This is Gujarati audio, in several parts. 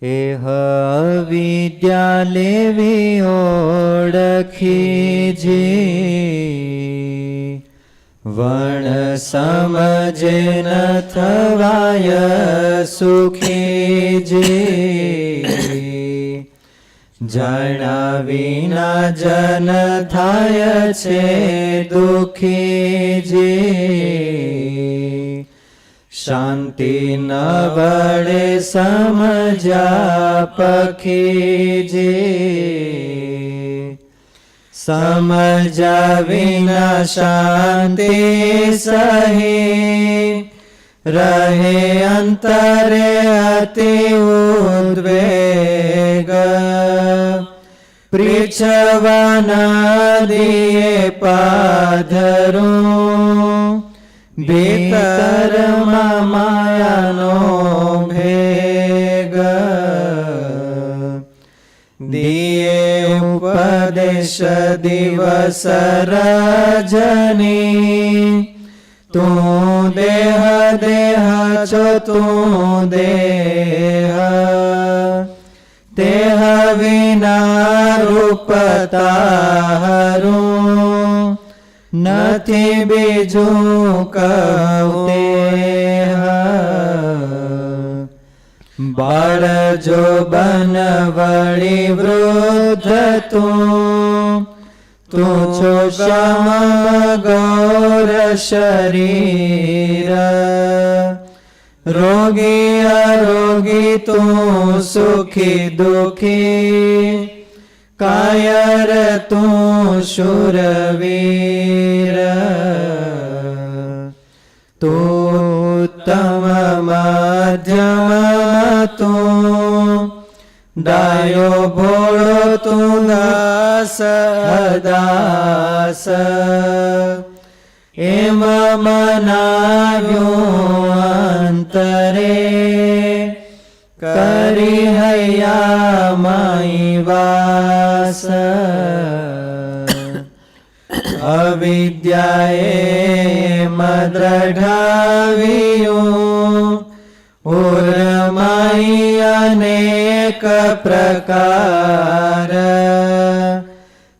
એહ વિદ્યા લેવી ઓળખી જે વણ સમજે ન થવાય સુખી જે જાણ્યા વિના જન થાય છે દુખી જે શાંતિ ન વડે સમજ્યા પખી જે સમજ્યા વિના શાંતિ સહી રહે અંતરે અતિ ઉદ્વેગ પૃચ્છવાના દિયે પાધરું ભીતરમાં માયાનો ભેગ દિયે ઉપદેશ દિવસ રજની તું દેહ દેહ છો તું દેહ તેહ વિના રૂપ તારું નથી બીજું કહું બાળ જો બન વળી વૃદ્ધ તું છો સમગૌર શરીર રોગી અરોગી તું સુખી દુખી કાયર તું શૂરવીર તું ઉત્તમ મધ્યમ તું ડાયો ભોળો તું દાસ દાસ એમ મનાવ્યું અંતરે કરી હૈયા માઈ વાસ અવિદ્યાએ દ્રઢાવ્યું ઉર્માઈ અનેક પ્રકાર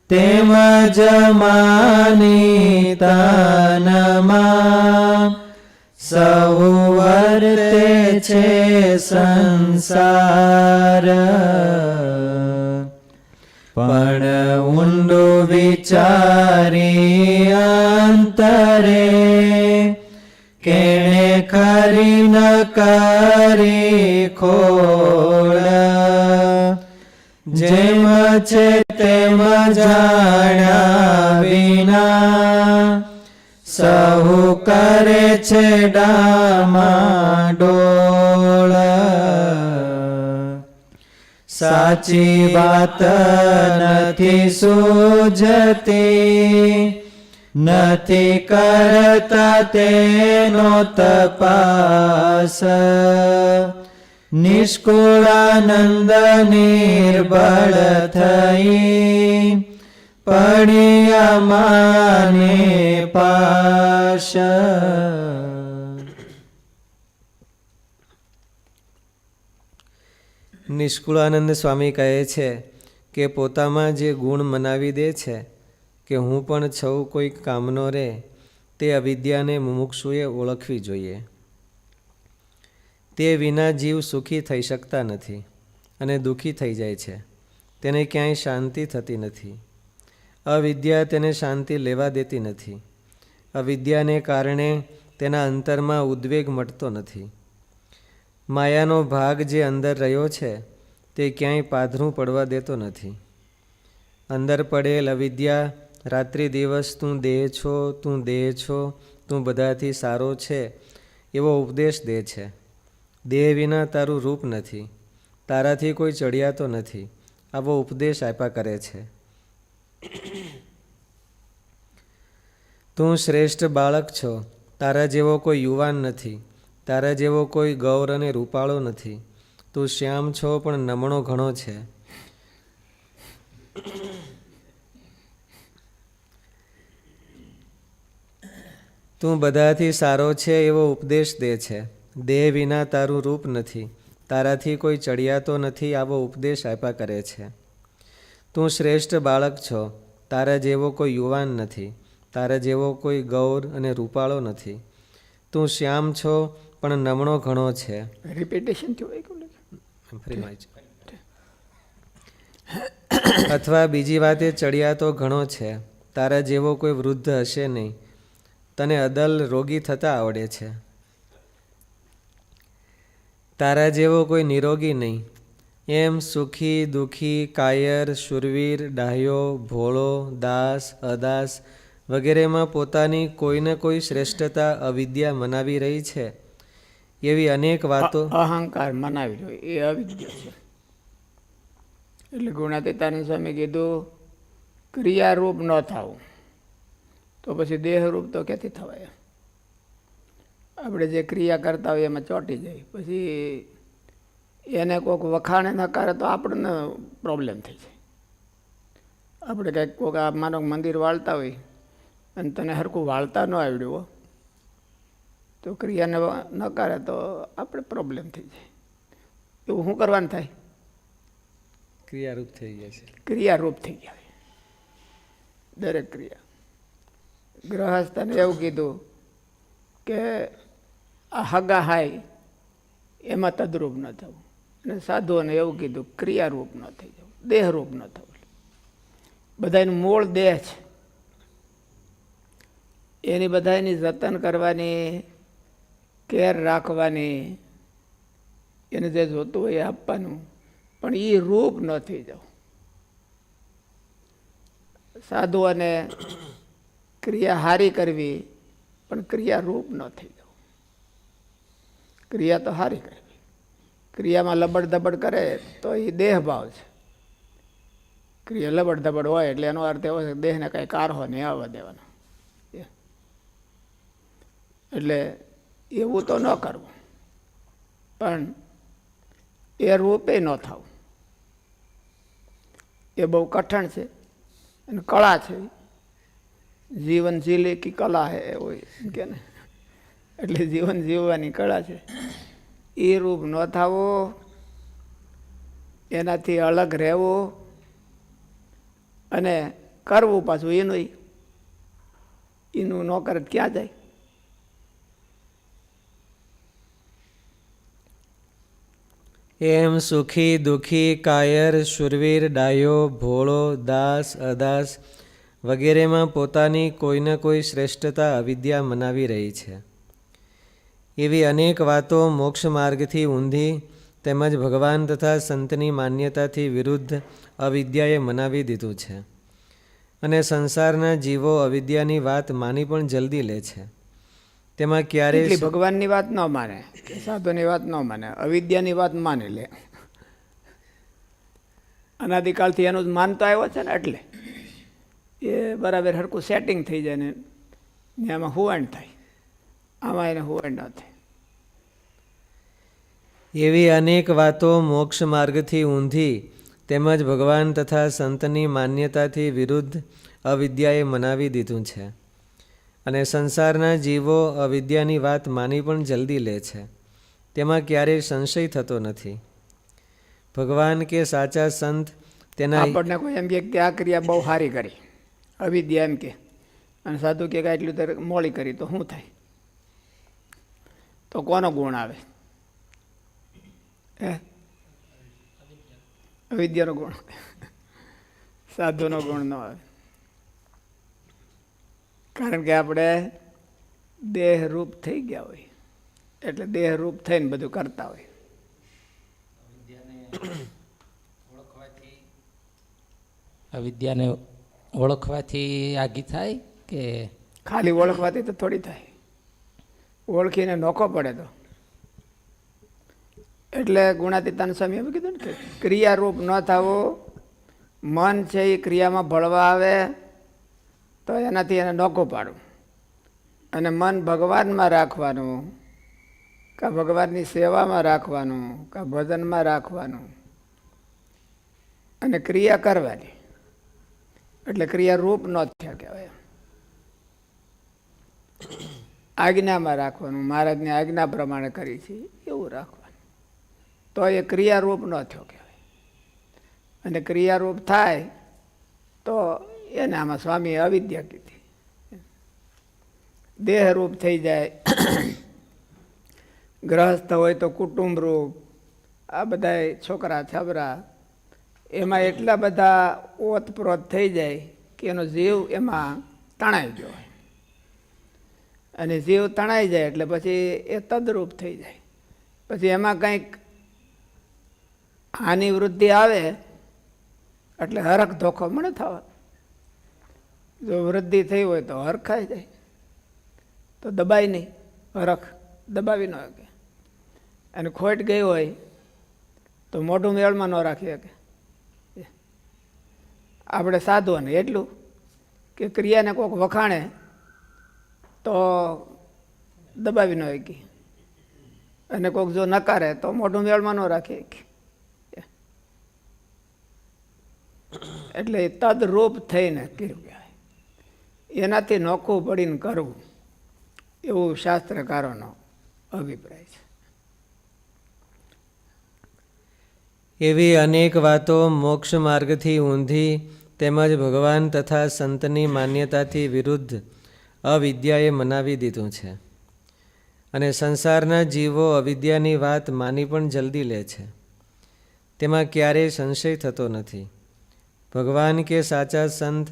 તેમજ માની તનમાં સહુ વર્તે છે સંસાર પણ ઊંડું વિચારી અંતરે કેણે ખરી ન કરી ખોળ જેમ છે તેમ જાણ્યા વિના સહુ કરે છે ડામાડોળ સાચી વાત નથી સૂઝતી નથી કરતા તેનો તપાસ નિષ્કુળાનંદ નિર્બળ થઈ પડ્યા માને પાશ નિષ્કુળાનંદ સ્વામી કહે છે કે પોતામાં જે ગુણ મનાવી દે છે કે હું પણ છઉ કોઈ કામનો રે તે અવિદ્યાને મુમુક્ષુએ ઓળખવી જોઈએ. તે વિના જીવ સુખી થઈ શકતા નથી અને દુઃખી થઈ જાય છે. તેને ક્યાંય શાંતિ થતી નથી. અવિદ્યા તેને શાંતિ લેવા દેતી નથી. અવિદ્યાને કારણે તેના અંતરમાં ઉદ્વેગ મટતો નથી. માયાનો ભાગ જે અંદર રહ્યો છે તે ક્યાંય પાધરું પડવા દેતો નથી. અંદર પડેલ અવિદ્યા રાત્રિ દિવસ તું દેહ છો, તું દેહ છો, તું બધાથી સારો છે એવો ઉપદેશ દે છે. દેહ વિના તારું રૂપ નથી, તારાથી કોઈ ચડિયાતો નથી, આવો ઉપદેશ આપ્યા કરે છે. તું શ્રેષ્ઠ બાળક છો, તારા જેવો કોઈ યુવાન નથી, તારા જેવો કોઈ ગૌર અને રૂપાળો નથી. તું શ્યામ છો પણ નમણો ઘણો છે. તું બધાથી સારો છે એવો ઉપદેશ દે છે. દેહ વિના તારું રૂપ નથી, તારાથી કોઈ ચડિયાતો નથી આવો ઉપદેશ આપ્યા કરે છે. તું શ્રેષ્ઠ બાળક છો, તારા જેવો કોઈ યુવાન નથી, તારા જેવો કોઈ ગૌર અને રૂપાળો નથી. તું શ્યામ છો પણ નમણો ઘણો છે. રિપીટેશન અથવા બીજી વાત એ ચડિયાતો ઘણો છે, તારા જેવો કોઈ વૃદ્ધ હશે નહીં, તને અદલ રોગી થતા આવડે છે. તારા જેવો કોઈ નિરોગી નહીં. એમ સુખી દુઃખી કાયર શૂરવીર ડાહ્યો ભોળો દાસ અદાસ વગેરેમાં પોતાની કોઈને કોઈ શ્રેષ્ઠતા અવિદ્યા મનાવી રહી છે. એવી અનેક વાતો અહંકાર મનાવી રહ્યો એ અવિદ્યા છે. એટલે ગુણાતીતાનંદ સ્વામી કીધું ક્રિયારૂપ ન થવું તો પછી દેહરૂપ તો ક્યાંથી થવાય? આપણે જે ક્રિયા કરતા હોય એમાં ચોંટી જાય, પછી એને કોઈક વખાણે નકારે તો આપણને પ્રોબ્લેમ થઈ જાય. આપણે કંઈક કોઈક આ માનો મંદિર વાળતા હોય અને તને હરખું વાળતા ન આવડ્યું તો ક્રિયાને નકારે તો આપણે પ્રોબ્લેમ થઈ જાય. એવું શું કરવાનું થાય? ક્રિયારૂપ થઈ જાય છે. ક્રિયારૂપ થઈ જાય દરેક ક્રિયા. ગ્રહસ્થને એવું કીધું કે આ હગા હાય એમાં તદરૂપ ન થવું, અને સાધુઓને એવું કીધું ક્રિયારૂપ ન થઈ જવું, દેહરૂપ ન થવું. બધાનું મૂળ દેહ છે, એની બધાની જતન કરવાની, કેર રાખવાની, એને જે જોતું હોય એ આપવાનું, પણ એ રૂપ ન થઈ જવું. સાધુઓને ક્રિયા હારી કરવી પણ ક્રિયા રૂપ ન થઈ જવું. ક્રિયા તો હારી કરવી, ક્રિયામાં લબડ ધબડ કરે તો એ દેહ ભાવ છે. ક્રિયા લબડ ધબડ હોય એટલે એનો અર્થ એવો છે દેહને કાંઈ કારહો નહીં આવવા દેવાનો. એટલે એવું તો ન કરવું, પણ એ રૂપે ન થવું એ બહુ કઠણ છે અને કળા છે. જીવન જીલે કી કલા હે હોય કે ને, એટલે જીવન જીવવાની કળા છે. એ રૂપ ન થવું, એનાથી અલગ રહેવું અને કરવું પાછું એનું ન કરે ક્યાં જાય? એમ સુખી દુઃખી કાયર શૂરવીર ડાયો ભોળો દાસ અદાસ વગેરેમાં પોતાની કોઈને કોઈ શ્રેષ્ઠતા અવિદ્યા મનાવી રહી છે. એવી અનેક વાતો મોક્ષ માર્ગથી ઊંધી તેમજ ભગવાન તથા સંતની માન્યતાથી વિરુદ્ધ અવિદ્યાએ મનાવી દીધું છે. અને સંસારના જીવો અવિદ્યાની વાત માની પણ જલ્દી લે છે. તેમાં ક્યારેય ભગવાનની વાત ન માને, સાધુની વાત ન માને, અવિદ્યાની વાત માની લે. અનાદિકાળથી એનું જ માનતો આવ્યો છે ને, એટલે એ બરાબર હરખું સેટિંગ થઈ જાય ને એમાં હુવાણ થાય, આમાં એને હુવાણ ન થાય. એવી અનેક વાતો મોક્ષ માર્ગથી ઊંધી તેમજ ભગવાન તથા સંતની માન્યતાથી વિરુદ્ધ અવિદ્યાએ મનાવી દીધું છે. અને સંસારના જીવો અવિદ્યાની વાત માની પણ જલ્દી લે છે. તેમાં ક્યારેય સંશય થતો નથી. ભગવાન કે સાચા સંત તેના આપણને કોઈ એમ કે આ ક્રિયા બહુ સારી કરી, અવિદ્યા એમ કે, અને સાધુ કે એટલું તો મોડી કરી તો શું થાય? તો કોનો ગુણ આવે? અવિદ્યાનો ગુણ, સાધુનો ગુણ ન આવે. કારણ કે આપણે દેહરૂપ થઈ ગયા હોય, એટલે દેહરૂપ થઈને બધું કરતા હોય. અવિદ્યાને ઓળખવાથી આગી થાય કે ખાલી ઓળખવાથી તો થોડી થાય, ઓળખીને નોખો પડે તો. એટલે ગુણાતીતાનંદ સ્વામી એમ કીધું ને કે ક્રિયારૂપ ન થવું, મન છે એ ક્રિયામાં ભળવા આવે તો એનાથી એને નોખું પાડવું, અને મન ભગવાનમાં રાખવાનું, કાં ભગવાનની સેવામાં રાખવાનું, કાં ભજનમાં રાખવાનું, અને ક્રિયા કરવાની. એટલે ક્રિયા રૂપ ન થયા કહેવાય. આજ્ઞામાં રાખવાનું, મહારાજની આજ્ઞા પ્રમાણે કરી છે એવું રાખવાનું. તો એ ક્રિયારૂપ ન થયો કહેવાય. અને ક્રિયારૂપ થાય તો એને આમાં સ્વામીએ અવિદ્યા કીધી. દેહરૂપ થઈ જાય, ગ્રહસ્થ હોય તો કુટુંબ રૂપ, આ બધા છોકરા છબરા, એમાં એટલા બધા ઓતપ્રોત થઈ જાય કે એનો જીવ એમાં તણાઈ ગયો હોય. અને જીવ તણાઈ જાય એટલે પછી એ તદરૂપ થઈ જાય. પછી એમાં કંઈક હાનિ વૃદ્ધિ આવે એટલે હરખ ધોખો મળે થવા. જો વૃદ્ધિ થઈ હોય તો હરખાઈ જાય, તો દબાય નહીં, હરખ દબાવી ન શકે. અને ખોટ ગઈ હોય તો મોઢું મેળમાં ન રાખી શકે. આપણે સાધુઓને એટલું કે ક્રિયાને કોઈક વખાણે તો દબાવી ન શકી, અને કોઈક જો નકારે તો મોઢું મેળમાં ન રાખી શકી. એટલે તદરૂપ થઈને કર્યું કહેવાય. એનાથી નોખું પડીને કરવું એવું શાસ્ત્રકારોનો અભિપ્રાય છે. એવી અનેક વાતો મોક્ષ માર્ગથી ઊંધી તેમજ ભગવાન તથા સંતની માન્યતાથી વિરુદ્ધ અવિદ્યાએ મનાવી દીધું છે. અને સંસારના જીવો અવિદ્યાની વાત માની પણ જલ્દી લે છે. તેમાં ક્યારેય સંશય થતો નથી. ભગવાન કે સાચા સંત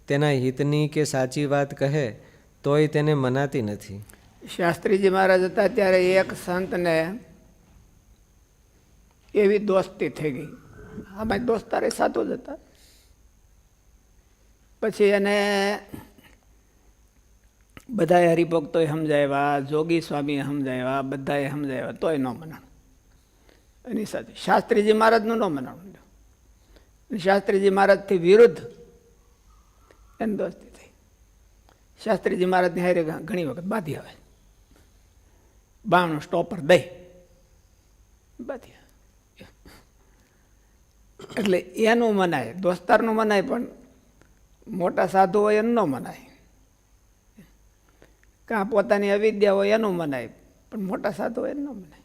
તેના હિતની કે સાચી વાત કહે તોય તેને મનાતી નથી. શાસ્ત્રીજી મહારાજ હતા ત્યારે એક સંતને એવી દોસ્તી થઈ ગઈ. આમાં દોસ્તારે સાધુ જ હતા. પછી એને બધાએ હરિભક્તોએ સમજાવ્યા, જોગી સ્વામીએ સમજાવ્યા, બધાએ સમજાવ્યા, તોય ન મનાણ. એની સાથે શાસ્ત્રીજી મહારાજનું ન મનાણું. શાસ્ત્રીજી મહારાજથી વિરુદ્ધ એની દોસ્તી થઈ. શાસ્ત્રીજી મહારાજની હારે ઘણી વખત બાધી આવે, બાણું સ્ટોપર દઈ બાધી. એટલે એનું મનાય, દોસ્તારનું મનાય, પણ મોટા સાધુ હોય એનું ન મનાય. કાં પોતાની અવિદ્યા હોય એનું મનાય, પણ મોટા સાધુ હોય એનું ન મનાય.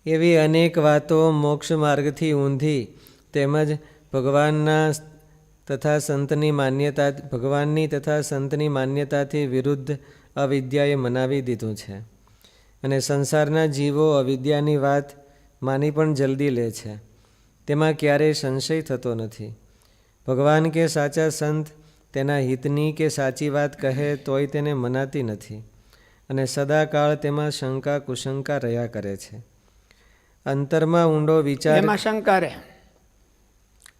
એવી અનેક વાતો મોક્ષ માર્ગથી ઊંધી તેમજ ભગવાનની તથા સંતની માન્યતાથી વિરુદ્ધ અવિદ્યાએ મનાવી દીધું છે. અને સંસારના જીવો અવિદ્યાની વાત માની પણ જલ્દી લે છે. તેમાં ક્યારેય સંશય થતો નથી. ભગવાન કે સાચા સંત તેના હિતની કે સાચી વાત કહે તોય તેને મનાતી નથી. અને સદાકાળ તેમાં શંકા કુશંકા રહ્યા કરે છે. અંતરમાં ઊંડો વિચાર, એમાં શંકા રહે.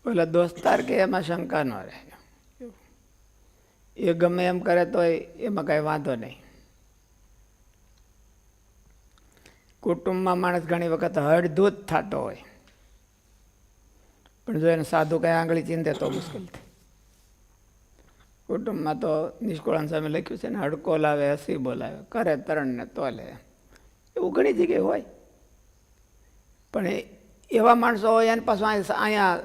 પેલા દોસ્તાર કે એમાં શંકા ન રહે. એ ગમે એમ કરે તો એમાં કાંઈ વાંધો નહીં. કુટુંબમાં માણસ ઘણી વખત હળધૂત થતો હોય, પણ જો એને સાધુ કાંઈ આંગળી ચીંધે તો મુશ્કેલ થાય. કુટુંબમાં તો નિષ્કુળાન સામે લખ્યું છે ને, હડકો લાવે હસી બોલાવે, કરે તરણને તોલે, એવું ઘણી જગ્યાએ હોય. પણ એવા માણસો હોય એને પાછું અહીંયા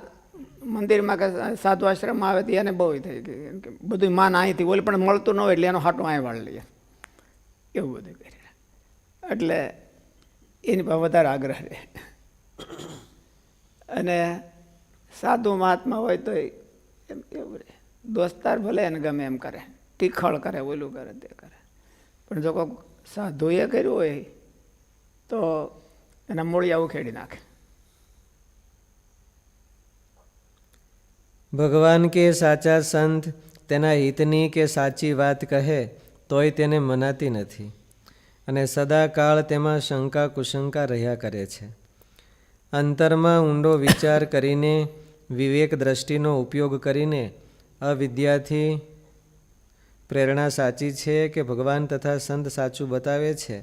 મંદિરમાં કે સાધુ આશ્રમમાં આવે તો એને બહુ થઈ ગઈ, બધું માન અહીંથી ઓલી પણ મળતું ન હોય એટલે એનો હાટો અહીં વાળી લઈએ, એવું બધું કરી. એટલે એની પાસે વધારે આગ્રહ રહે. અને સાધુ મહાત્મા હોય તો એમ એવું રહે. દોસ્તાર ભલે એને ગમે એમ કરે, તીખળ કરે, ઓલું કરે, તે કરે, પણ જો કોઈ સાધુએ કર્યું હોય તો એના મૂળિયા ઉખેડી નાખે. ભગવાન કે સાચા સંત તેના હિતની કે સાચી વાત કહે તોય તેને મનાતી નથી. અને સદાકાળ તેમાં શંકા કુશંકા રહ્યા કરે છે. અંતરમાં ઊંડો વિચાર કરીને, વિવેક દ્રષ્ટિનો ઉપયોગ કરીને અવિદ્યાથી પ્રેરણા સાચી છે કે ભગવાન તથા સંત સાચું બતાવે છે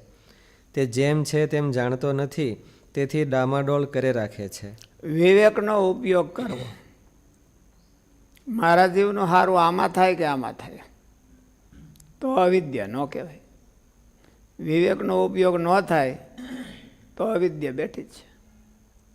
તે જેમ છે તેમ જાણતો નથી, તેથી ડામાડોળ કરે રાખે છે. વિવેકનો ઉપયોગ કરવો. મારા જીવનું સારું આમાં થાય કે આમાં થાય તો અવિદ્યા ન કહેવાય. વિવેકનો ઉપયોગ ન થાય તો અવિદ્યા બેઠી જ છે.